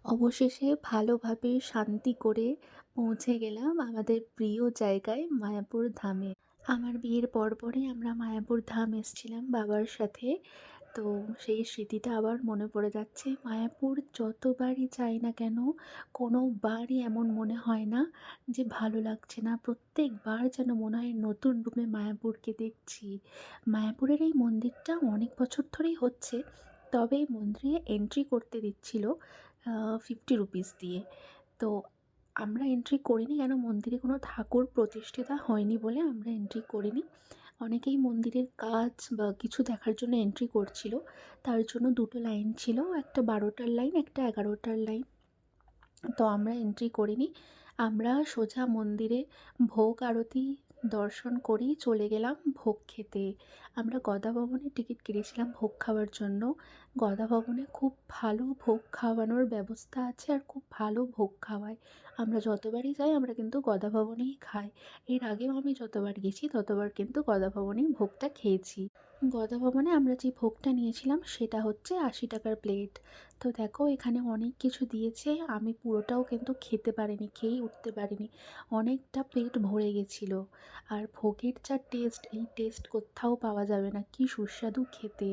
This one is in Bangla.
অবশেষে ভালোভাবে শান্তি করে পৌঁছে গেলাম আমাদের প্রিয় জায়গায় মায়াপুর ধামে। আমার বিয়ের পরপরই আমরা মায়াপুর ধাম এসেছিলাম বাবার সাথে। তো সেই স্মৃতিটা আবার মনে পড়ে যাচ্ছে। মায়াপুর যতবারই যাই না কেন, কোনোবারই এমন মনে হয় না যে ভালো লাগছে না। প্রত্যেকবার যেন মনে হয় নতুন রূপে মায়াপুরকে দেখছি। মায়াপুরের এই মন্দিরটা অনেক বছর ধরেই হচ্ছে। তবে এই মন্দিরে এন্ট্রি করতে দিচ্ছিল আ ₹50 দিয়ে। তো আমরা এন্ট্রি করিনি, কেন মন্দিরে কোনো ঠাকুর প্রতিষ্ঠিতা হয়নি বলে আমরা এন্ট্রি করিনি। অনেকেই মন্দিরের কাজ বা কিছু দেখার জন্য এন্ট্রি করছিল। তার জন্য ২ টো লাইন ছিল। একটা ১২ টার লাইন, একটা ১১ টার লাইন। তো আমরা এন্ট্রি করিনি। আমরা সোজা মন্দিরে ভোগ আরতি দর্শন করেই চলে গেলাম ভোগ খেতে। আমরা গদা ভবনের টিকিট কেটেছিলাম ভোগ খাওয়ার জন্য। গদা ভবনে খুব ভালো ভোগ খাওয়ানোর ব্যবস্থা আছে আর খুব ভালো ভোগ খাওয়ায়। আমরা যতবারই যাই আমরা কিন্তু গদা ভবনেই খাই। এর আগেও আমি যতবার গেছি ততবার কিন্তু গদা ভবনেই ভোগটা খেয়েছি। গদা ভবনে আমরা যে ভোগটা নিয়েছিলাম সেটা হচ্ছে ৳৮০ প্লেট। তো দেখো এখানে অনেক কিছু দিয়েছে। আমি পুরোটাও কিন্তু খেতে পারিনি, খেয়েই উঠতে পারিনি। অনেকটা পেট ভরে গেছিল। আর ভোগের যা টেস্ট, এই টেস্ট কোত্থাও পাওয়া যাবে না। কি সুস্বাদু খেতে!